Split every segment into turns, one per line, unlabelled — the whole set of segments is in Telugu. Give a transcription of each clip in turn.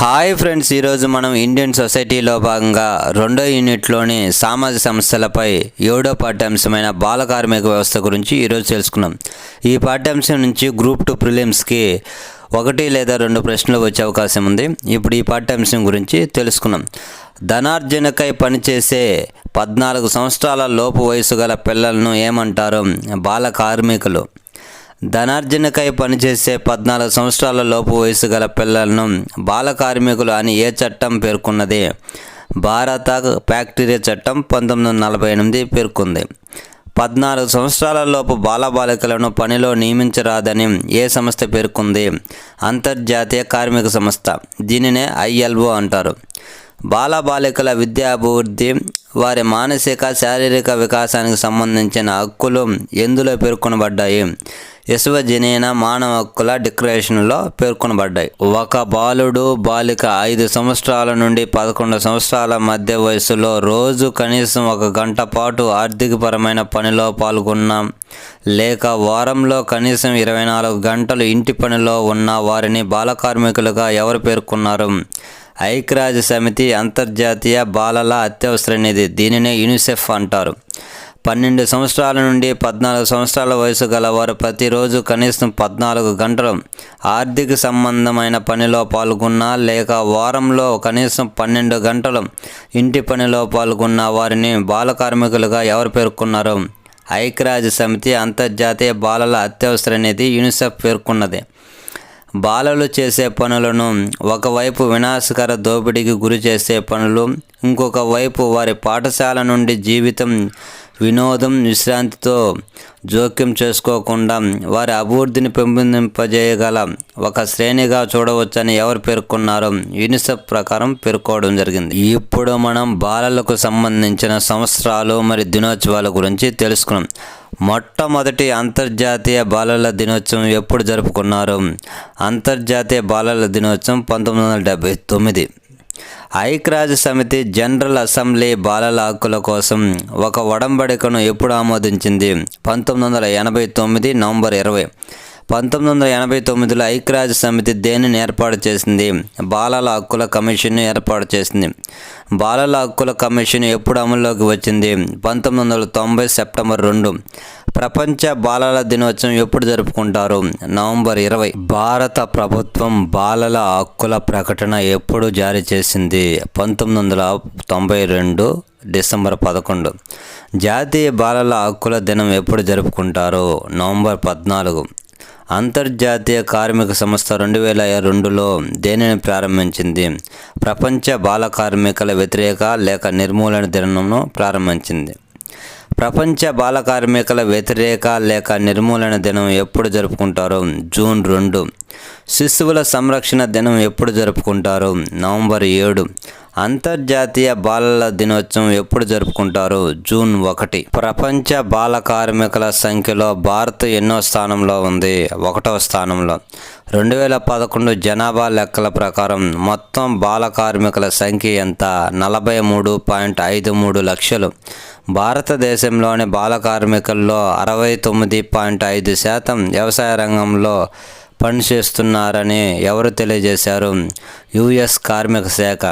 హాయ్ ఫ్రెండ్స్, ఈరోజు మనం ఇండియన్ సొసైటీలో భాగంగా రెండో యూనిట్లోని సామాజిక సమస్యలపై 7వ పాఠ్యాంశమైన బాల కార్మిక వ్యవస్థ గురించి ఈరోజు తెలుసుకున్నాం. ఈ పాఠ్యాంశం నుంచి గ్రూప్ 2 ప్రిలిమ్స్కి 1 లేదా 2 ప్రశ్నలు వచ్చే అవకాశం ఉంది. ఇప్పుడు ఈ పాఠ్యాంశం గురించి తెలుసుకున్నాం. ధనార్జనకై పనిచేసే 14 సంవత్సరాల లోపు వయసు గల పిల్లలను ఏమంటారు? బాల కార్మికులు. ధనార్జనకై పనిచేసే 14 సంవత్సరాల లోపు వయసు గల పిల్లలను బాల కార్మికులు అని ఏ చట్టం పేర్కొన్నది? భారత ఫ్యాక్టరీ చట్టం 1948 పేర్కొంది. 14 సంవత్సరాల లోపు బాలబాలికలను పనిలో నియమించరాదని ఏ సంస్థ పేర్కొంది? అంతర్జాతీయ కార్మిక సంస్థ. దీనినే ILO అంటారు. బాలబాలికల విద్యాభివృద్ధి, వారి మానసిక శారీరక వికాసానికి సంబంధించిన హక్కులు ఎందులో పేర్కొనబడ్డాయి? విశ్వజనీన మానవ హక్కుల డిక్లరేషన్లో పేర్కొనబడ్డాయి. ఒక బాలుడు బాలిక 5 సంవత్సరాల నుండి 11 సంవత్సరాల మధ్య వయసులో రోజు కనీసం 1 గంట పాటు ఆర్థికపరమైన పనిలో పాల్గొన్న లేక వారంలో కనీసం 24 గంటలు ఇంటి పనిలో ఉన్న వారిని బాల కార్మికులుగా ఎవరు పేర్కొన్నారు? ఐక్యరాజ్య సమితి అంతర్జాతీయ బాలల అత్యవసర నిధి. దీనినే యూనిసెఫ్ అంటారు. 12 సంవత్సరాల నుండి 14 సంవత్సరాల వయసు గల వారు ప్రతిరోజు కనీసం 14 గంటలు ఆర్థిక సంబంధమైన పనిలో పాల్గొన్న లేక వారంలో కనీసం 12 గంటలు ఇంటి పనిలో పాల్గొన్న వారిని బాల కార్మికులుగా ఎవరు పేర్కొన్నారు? ఐక్యరాజ్య సమితి అంతర్జాతీయ బాలల అత్యవసర నిధి యూనిసెఫ్ పేర్కొన్నది. బాలలు చేసే పనులను ఒకవైపు వినాశకర దోపిడీకి గురి చేసే పనులు, ఇంకొక వైపు వారి పాఠశాల నుండి జీవితం, వినోదం, విశ్రాంతితో జోక్యం చేసుకోకుండా వారి అభివృద్ధిని పెంపొందింపజేయగల ఒక శ్రేణిగా చూడవచ్చని ఎవరు పేర్కొన్నారు? యూనిసెఫ్ ప్రకారం పేర్కోవడం జరిగింది. ఇప్పుడు మనం బాలలకు సంబంధించిన సంవత్సరాలు మరియు దినోత్సవాల గురించి తెలుసుకున్నాం. మొట్టమొదటి అంతర్జాతీయ బాలల దినోత్సవం ఎప్పుడు జరుపుకున్నారు? అంతర్జాతీయ బాలల దినోత్సవం 1979. ఐక్యరాజ్య సమితి జనరల్ అసెంబ్లీ బాలల హక్కుల కోసం ఒక ఒడంబడికను ఎప్పుడు ఆమోదించింది? 1989 నవంబర్ 20. 1989లో ఐక్యరాజ్య సమితి దేనిని ఏర్పాటు చేసింది? బాలల హక్కుల కమిషన్ను ఏర్పాటు చేసింది. బాలల హక్కుల కమిషన్ ఎప్పుడు అమల్లోకి వచ్చింది? 1990 సెప్టెంబర్ 2. ప్రపంచ బాలల దినోత్సవం ఎప్పుడు జరుపుకుంటారు? నవంబర్ 20. భారత ప్రభుత్వం బాలల హక్కుల ప్రకటన ఎప్పుడు జారీ చేసింది? 1992 డిసెంబర్ 11. జాతీయ బాలల హక్కుల దినం ఎప్పుడు జరుపుకుంటారు? నవంబర్ 14. అంతర్జాతీయ కార్మిక సంస్థ 2002లో దేనిని ప్రారంభించింది? ప్రపంచ బాల కార్మికుల వ్యతిరేక లేక నిర్మూలన దినంను ప్రారంభించింది. ప్రపంచ బాల కార్మికుల వ్యతిరేక లేక నిర్మూలన దినం ఎప్పుడు జరుపుకుంటారు? జూన్ 2. శిశువుల సంరక్షణ దినం ఎప్పుడు జరుపుకుంటారు? నవంబర్ 7. అంతర్జాతీయ బాలల దినోత్సవం ఎప్పుడు జరుపుకుంటారు? జూన్ 1. ప్రపంచ బాల కార్మికుల సంఖ్యలో భారత్ ఎన్నో స్థానంలో ఉంది? 1వ స్థానంలో. 2011 జనాభా లెక్కల ప్రకారం మొత్తం బాల కార్మికుల సంఖ్య ఎంత? 43.53 లక్షలు. భారతదేశంలోని బాల కార్మికుల్లో 69.5% వ్యవసాయ రంగంలో పనిచేస్తున్నారని ఎవరు తెలియజేశారు? US కార్మిక శాఖ.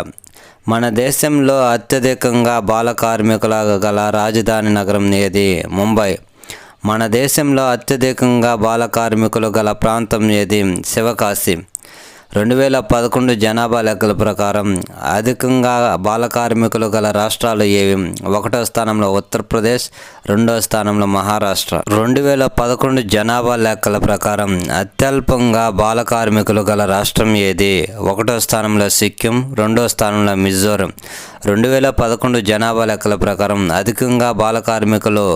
మన దేశంలో అత్యధికంగా బాల కార్మికుల గల రాజధాని నగరం ఏది? ముంబై. మన దేశంలో అత్యధికంగా బాల కార్మికులు గల ప్రాంతం ఏది? శివకాశి. 2011 జనాభా లెక్కల ప్రకారం అధికంగా బాల కార్మికులు గల రాష్ట్రాలు ఏవి? 1వ స్థానంలో ఉత్తరప్రదేశ్, 2వ స్థానంలో మహారాష్ట్ర. 2011 జనాభా లెక్కల ప్రకారం అత్యల్పంగా బాల కార్మికులు గల రాష్ట్రం ఏది? 1వ స్థానంలో సిక్కిం, 2వ స్థానంలో మిజోరం. 2011 జనాభా లెక్కల ప్రకారం అధికంగా బాల కార్మికులు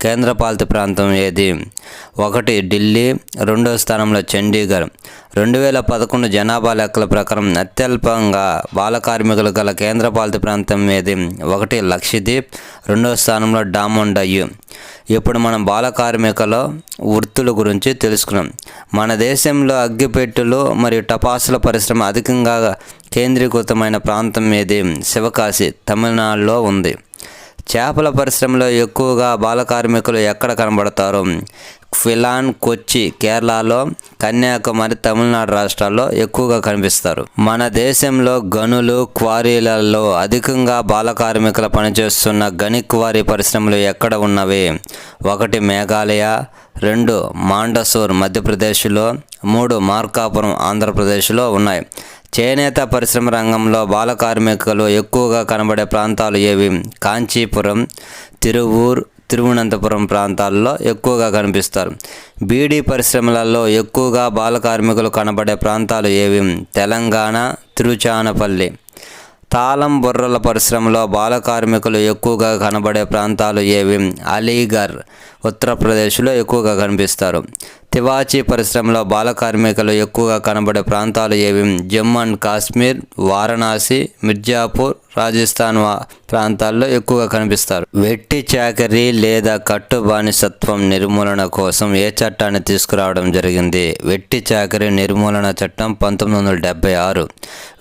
కేంద్రపాలిత ప్రాంతం ఏది? 1 ఢిల్లీ, 2వ స్థానంలో చండీగఢ్. 2011 జనాభా లెక్కల ప్రకారం అత్యల్పంగా బాల కార్మికులు గల కేంద్రపాలిత ప్రాంతం ఏది? 1 లక్షద్వీప్, 2వ స్థానంలో డామన్ డయ్యూ. ఇప్పుడు మనం బాల కార్మికుల వృత్తుల గురించి తెలుసుకున్నాం. మన దేశంలో అగ్గిపెట్టెలు మరియు టపాసుల పరిశ్రమ అధికంగా కేంద్రీకృతమైన ప్రాంతం ఏది? శివకాశి, తమిళనాడులో ఉంది. చేపల పరిశ్రమలో ఎక్కువగా బాల కార్మికులు ఎక్కడ కనబడతారు? క్విలాన్, కొచ్చి కేరళలో, కన్యాకుమారి తమిళనాడు రాష్ట్రాల్లో ఎక్కువగా కనిపిస్తారు. మన దేశంలో గనులు, క్వారీలలో అధికంగా బాల కార్మికులు పనిచేస్తున్న గని క్వారీ పరిశ్రమలు ఎక్కడ ఉన్నవి? 1 మేఘాలయ, 2 మాండసూర్ మధ్యప్రదేశ్లో, 3 మార్కాపురం ఆంధ్రప్రదేశ్లో ఉన్నాయి. చేనేత పరిశ్రమ రంగంలో బాల కార్మికులు ఎక్కువగా కనబడే ప్రాంతాలు ఏవి? కాంచీపురం, తిరువూర్, తిరువనంతపురం ప్రాంతాల్లో ఎక్కువగా కనిపిస్తారు. బీడీ పరిశ్రమలలో ఎక్కువగా బాల కార్మికులు కనబడే ప్రాంతాలు ఏవి? తెలంగాణ, తిరుచానపల్లి. తాళం బుర్రల పరిశ్రమలో బాల కార్మికులు ఎక్కువగా కనబడే ప్రాంతాలు ఏవి? అలీగర్, ఉత్తరప్రదేశ్లో ఎక్కువగా కనిపిస్తారు. తివాచీ పరిశ్రమలో బాల కార్మికులు ఎక్కువగా కనబడే ప్రాంతాలు ఏవి? జమ్మూ అండ్ కాశ్మీర్, వారణాసి, మిర్జాపూర్, రాజస్థాన్ ప్రాంతాల్లో ఎక్కువగా కనిపిస్తారు. వెట్టి చాకరీ లేదా కట్టు బానిసత్వం నిర్మూలన కోసం ఏ చట్టాన్ని తీసుకురావడం జరిగింది? వెట్టి చాకరీ నిర్మూలన చట్టం 1976.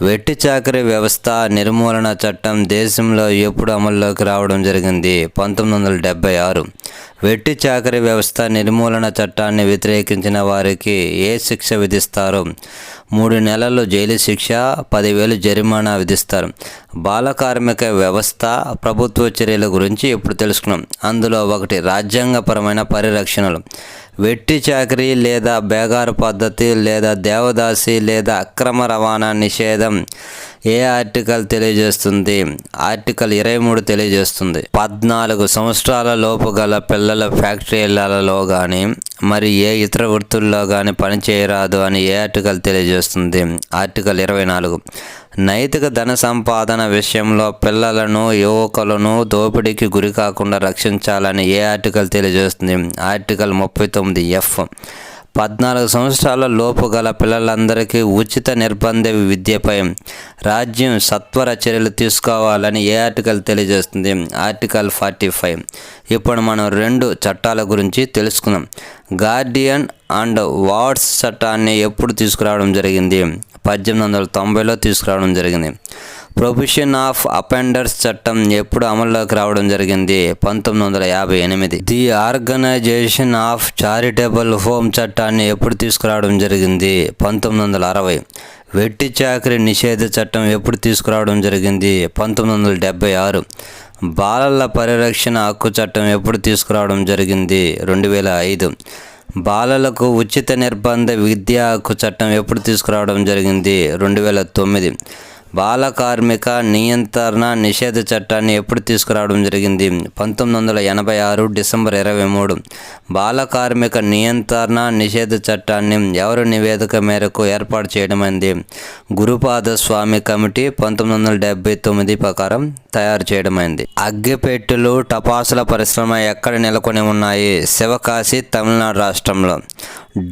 వెట్టి చాకరీ వ్యవస్థ నిర్మూలన చట్టం దేశంలో ఎప్పుడు అమల్లోకి రావడం జరిగింది? 1976. వెట్టి చాకరీ వ్యవస్థ నిర్మూలన చట్టాన్ని వ్యతిరేకించిన వారికి ఏ శిక్ష విధిస్తారు? 3 నెలలు జైలు శిక్ష, 10,000 జరిమానా విధిస్తారు. బాల కార్మిక వ్యవస్థ ప్రభుత్వ చర్యల గురించి ఇప్పుడు తెలుసుకున్నాం. అందులో 1 రాజ్యాంగపరమైన పరిరక్షణలు. వెట్టి చాకరీ లేదా బేగారు పద్ధతి లేదా దేవదాసి లేదా అక్రమ రవాణా నిషేధం ఏ ఆర్టికల్ తెలియజేస్తుంది? ఆర్టికల్ 23 తెలియజేస్తుంది. 14 సంవత్సరాల లోపు గల పిల్లల ఫ్యాక్టరీలలో కానీ మరి ఏ ఇతర వృత్తుల్లో కానీ పనిచేయరాదు అని ఏ ఆర్టికల్ తెలియజేస్తుంది? ఆర్టికల్ 24. నైతిక ధన సంపాదన విషయంలో పిల్లలను, యువకులను దోపిడీకి గురి కాకుండా రక్షించాలని ఏ ఆర్టికల్ తెలియజేస్తుంది? Article 39F. 14 సంవత్సరాల లోపు గల పిల్లలందరికీ ఉచిత నిర్బంధ విద్యపై రాజ్యం సత్వర చర్యలు తీసుకోవాలని ఏ ఆర్టికల్ తెలియజేస్తుంది? ఆర్టికల్ 45. ఇప్పుడు మనం 2 చట్టాల గురించి తెలుసుకుందాం. గార్డియన్ అండ్ వార్డ్స్ చట్టాన్ని ఎప్పుడు తీసుకురావడం జరిగింది? 1890లో తీసుకురావడం జరిగింది. ప్రొహిబిషన్ ఆఫ్ అఫెండర్స్ చట్టం ఎప్పుడు అమల్లోకి రావడం జరిగింది? 1958. The organisation of charitable home చట్టాన్ని ఎప్పుడు తీసుకురావడం జరిగింది? 1960. వెట్టి చాకరీ నిషేధ చట్టం ఎప్పుడు తీసుకురావడం జరిగింది? 1976. బాలల పరిరక్షణ హక్కు చట్టం ఎప్పుడు తీసుకురావడం జరిగింది? 2005. బాలలకు ఉచిత నిర్బంధ విద్యా హక్కు చట్టం ఎప్పుడు తీసుకురావడం జరిగింది? 2009. బాల కార్మిక నియంత్రణ నిషేధ చట్టాన్ని ఎప్పుడు తీసుకురావడం జరిగింది? 1986 డిసెంబర్ 23. బాల కార్మిక నియంత్రణ నిషేధ చట్టాన్ని ఎవరి నివేదిక మేరకు ఏర్పాటు చేయడమైంది? గురుపాద స్వామి కమిటీ 1979 ప్రకారం తయారు చేయడమైంది. అగ్గిపెట్టెలు, టపాసుల పరిశ్రమ ఎక్కడ నెలకొని ఉన్నాయి? శివకాశి, తమిళనాడు రాష్ట్రంలో.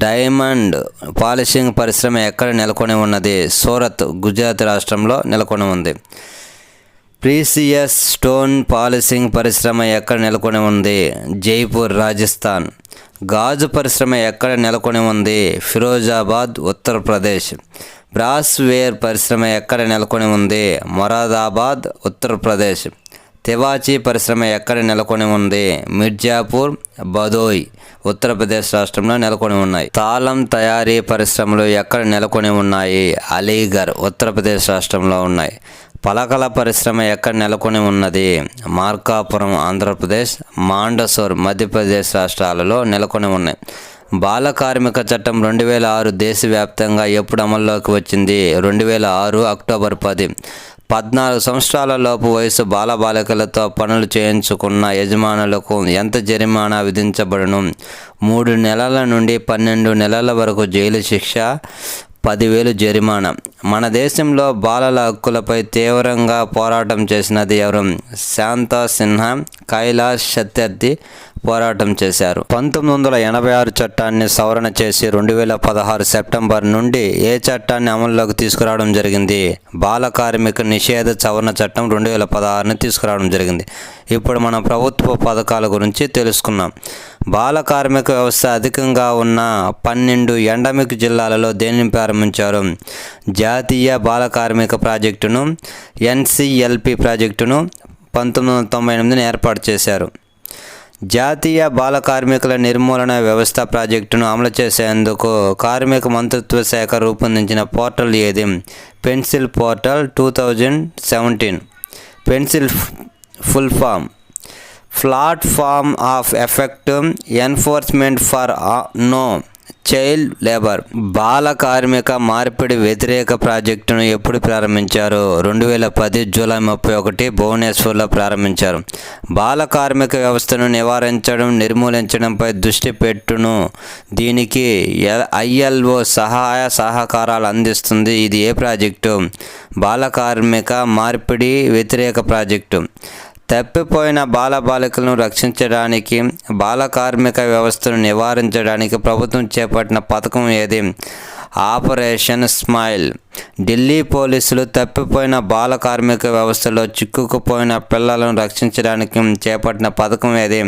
డైమండ్ పాలిషింగ్ పరిశ్రమ ఎక్కడ నెలకొని ఉన్నది? సూరత్, గుజరాత్ రాష్ట్రంలో నెలకొని ఉంది. ప్రీసియస్ స్టోన్ పాలిషింగ్ పరిశ్రమ ఎక్కడ నెలకొని ఉంది? జైపూర్, రాజస్థాన్. గాజు పరిశ్రమ ఎక్కడ నెలకొని ఉంది? ఫిరోజాబాద్, ఉత్తరప్రదేశ్. బ్రాస్ వేర్ పరిశ్రమ ఎక్కడ నెలకొని ఉంది? మొరాదాబాద్, ఉత్తరప్రదేశ్. తివాచీ పరిశ్రమ ఎక్కడ నెలకొని ఉంది? మిర్జాపూర్, భదోయ్, ఉత్తరప్రదేశ్ రాష్ట్రంలో నెలకొని ఉన్నాయి. తాళం తయారీ పరిశ్రమలు ఎక్కడ నెలకొని ఉన్నాయి? అలీగర్, ఉత్తరప్రదేశ్ రాష్ట్రంలో ఉన్నాయి. పలకల పరిశ్రమ ఎక్కడ నెలకొని ఉన్నది? మార్కాపురం, ఆంధ్రప్రదేశ్, మాండసూర్, మధ్యప్రదేశ్ రాష్ట్రాలలో నెలకొని ఉన్నాయి. బాల కార్మిక చట్టం 2006 దేశవ్యాప్తంగా ఎప్పుడు అమల్లోకి వచ్చింది? 2006 అక్టోబర్ 10. 14 సంవత్సరాల లోపు వయసు బాలబాలికలతో పనులు చేయించుకున్న యజమానులకు ఎంత జరిమానా విధించబడును? 3 నెలల నుండి 12 నెలల వరకు జైలు శిక్ష, 10,000 జరిమానా. మన దేశంలో బాలల హక్కులపై తీవ్రంగా పోరాటం చేసినది ఎవరు? శాంతా సిన్హా, కైలాష్ సత్యార్థి పోరాటం చేశారు. 1986 చట్టాన్ని సవరణ చేసి 2016 సెప్టెంబర్ నుండి ఏ చట్టాన్ని అమల్లోకి తీసుకురావడం జరిగింది? బాల కార్మిక నిషేధ సవరణ చట్టం 2016ని తీసుకురావడం జరిగింది. ఇప్పుడు మన ప్రభుత్వ పథకాల గురించి తెలుసుకున్నాం. బాల కార్మిక వ్యవస్థ అధికంగా ఉన్న 12 ఎండమిక్ జిల్లాలలో దేనిని ప్రారంభించారు? జాతీయ బాల కార్మిక ప్రాజెక్టును, NCLP ప్రాజెక్టును 1998 ఏర్పాటు చేశారు. జాతీయ బాల కార్మికుల నిర్మూలన వ్యవస్థ ప్రాజెక్టును అమలు చేసేందుకు కార్మిక మంత్రిత్వ శాఖ రూపొందించిన పోర్టల్ ఏది? Pencil portal 2017. Pencil full form platform of effective enforcement for no child labour. బాల కార్మిక మార్పిడి వ్యతిరేక ప్రాజెక్టును ఎప్పుడు ప్రారంభించారు? 2010 జూలై 31 భువనేశ్వర్లో ప్రారంభించారు. బాల కార్మిక వ్యవస్థను నివారించడం, నిర్మూలించడంపై దృష్టి పెట్టును. దీనికి ILO సహాయ సహకారాలు అందిస్తుంది. ఇది ఏ ప్రాజెక్టు? బాల కార్మిక మార్పిడి వ్యతిరేక ప్రాజెక్టు. తప్పిపోయిన బాలబాలికలను రక్షించడానికి, బాల కార్మిక వ్యవస్థను నివారించడానికి ప్రభుత్వం చేపట్టిన పథకం ఏది? Operation smile. ఢిల్లీ పోలీసులు తప్పిపోయిన బాల కార్మిక వ్యవస్థలో చిక్కుకుపోయిన పిల్లలను రక్షించడానికి చేపట్టిన పథకం ఏది?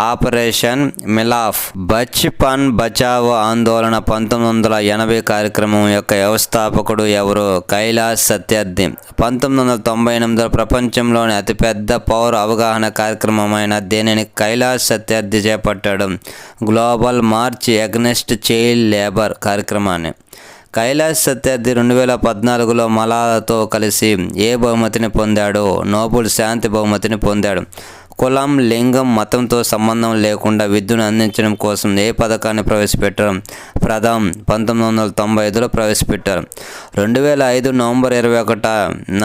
ఆపరేషన్ మిలాఫ్. బచ్పన్ బచావో ఆందోళన 1980 కార్యక్రమం యొక్క వ్యవస్థాపకుడు ఎవరు? కైలాష్ సత్యార్థి. 1998లో ప్రపంచంలోని అతిపెద్ద పౌర అవగాహన కార్యక్రమమైన దేనిని కైలాష్ సత్యార్థి చేపట్టాడు? Global march against child labour కార్యక్రమాన్ని. కైలాష్ సత్యార్థి 2014లో మలాలాతో కలిసి ఏ బహుమతిని పొందాడు? నోబెల్ శాంతి బహుమతిని పొందాడు. కులం, లింగం, మతంతో సంబంధం లేకుండా విద్యను అందించడం కోసం ఏ పథకాన్ని ప్రవేశపెట్టారు? ప్రధాన్ 1995లో ప్రవేశపెట్టారు. 2005 నవంబర్ 21న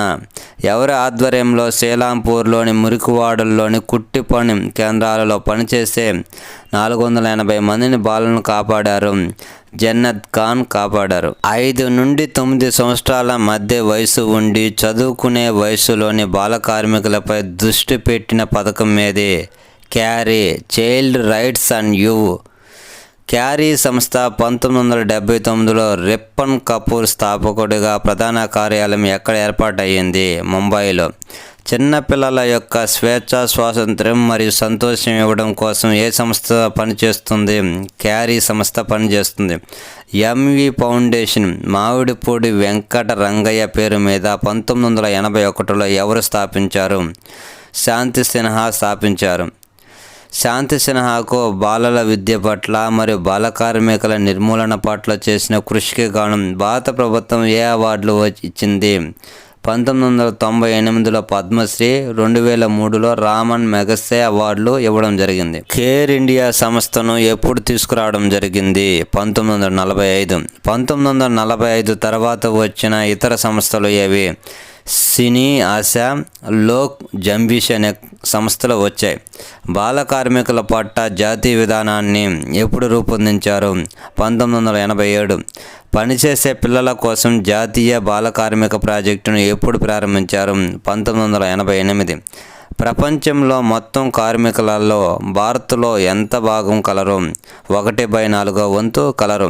ఎవరి ఆధ్వర్యంలో శ్రీరాంపూర్లోని మురికివాడల్లోని కుట్టి పని కేంద్రాలలో పనిచేసే 480 మందిని బాలను కాపాడారు? జన్నత్ ఖాన్ కాపాడారు. 5 నుండి 9 సంవత్సరాల మధ్య వయసు ఉండి చదువుకునే వయసులోని బాల కార్మికులపై దృష్టి పెట్టిన పథకం ఏది? Carry child rights and youth. Carry సంస్థ 1979లో రిప్పన్ కపూర్ స్థాపకుడిగా ప్రధాన కార్యాలయం ఎక్కడ ఏర్పాటయ్యింది? ముంబైలో. చిన్నపిల్లల యొక్క స్వేచ్ఛ, స్వాతంత్ర్యం మరియు సంతోషం ఇవ్వడం కోసం ఏ సంస్థ పనిచేస్తుంది? క్యారీ సంస్థ పనిచేస్తుంది. MV ఫౌండేషన్ మామిడిపూడి వెంకట రంగయ్య పేరు మీద 1981లో ఎవరు స్థాపించారు? శాంతి సిన్హా స్థాపించారు. శాంతి సిన్హాకు బాలల విద్య పట్ల మరియు బాల కార్మికుల నిర్మూలన పట్ల చేసిన కృషికి గాను భారత ప్రభుత్వం ఏ అవార్డులు ఇచ్చింది? 1998లో పద్మశ్రీ, 2003లో రామన్ మెగసే అవార్డులు ఇవ్వడం జరిగింది. కేర్ ఇండియా సంస్థను ఎప్పుడు తీసుకురావడం జరిగింది? 1945. 1945 తర్వాత వచ్చిన ఇతర సంస్థలు ఏవి? సినీ ఆశా, లోక్ జంబీష్ అనే సంస్థలు వచ్చాయి. బాల కార్మికుల పట్ల జాతీయ విధానాన్ని ఎప్పుడు రూపొందించారు? 1987. పనిచేసే పిల్లల కోసం జాతీయ బాల కార్మిక ప్రాజెక్టును ఎప్పుడు ప్రారంభించారు? 1988. ప్రపంచంలో మొత్తం కార్మికులలో భారత్లో ఎంత భాగం కలరు? 1/4 వంతు కలరు.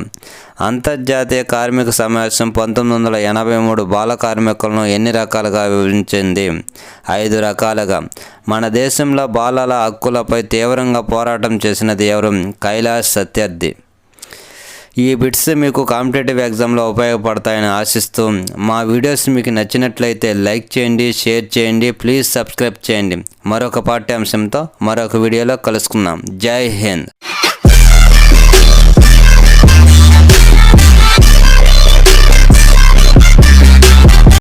అంతర్జాతీయ కార్మిక సమావేశం 1983 బాల కార్మికులను ఎన్ని రకాలుగా విభజించింది? 5 రకాలుగా. మన దేశంలో బాలల హక్కులపై తీవ్రంగా పోరాటం చేసినది ఎవరు? కైలాష్ సత్యార్థి. ఈ బిట్స్ మీకు కాంపిటేటివ్ ఎగ్జామ్లో ఉపయోగపడతాయని ఆశిస్తూ మా వీడియోస్ మీకు నచ్చినట్లయితే లైక్ చేయండి, షేర్ చేయండి, ప్లీజ్ సబ్స్క్రైబ్ చేయండి. మరొక పాఠ్యాంశంతో మరొక వీడియోలో కలుసుకుందాం. జై హింద్.